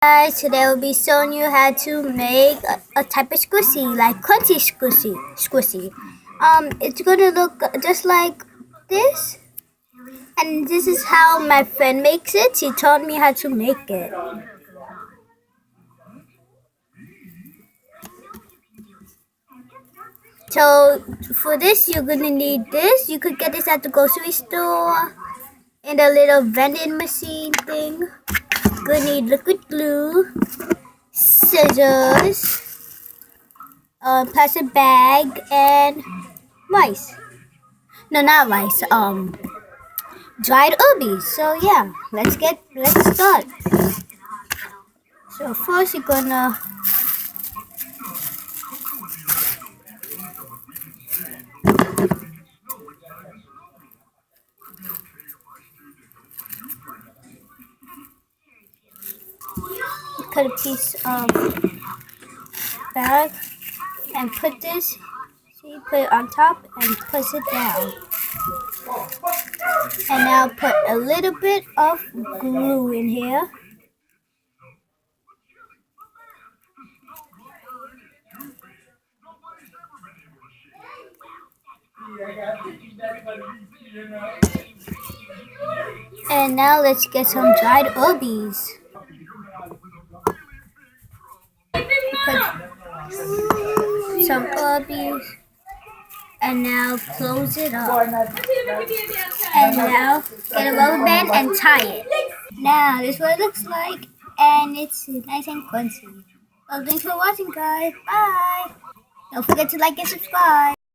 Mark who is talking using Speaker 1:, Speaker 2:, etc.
Speaker 1: Guys, today we'll be showing you how to make a type of squishy, like crunchy squishy. It's gonna look just like this, and this is how my friend makes it. She taught me how to make it. So for this, you're gonna need this. You could get this at the grocery store in a little vending machine thing. You're gonna need liquid glue, scissors, plastic bag, and rice. No, not rice. Dried herbies. So yeah, let's start. So first you're gonna cut a piece of bag and put this. See, put it on top and push it down. And now put a little bit of glue in here. And now let's get some dried herbies. Put some herbies. And now close it up. And now get a rubber band and tie it. Now this is what it looks like, and it's nice and crunchy. Well, thanks for watching, guys. Bye. Don't forget to like and subscribe.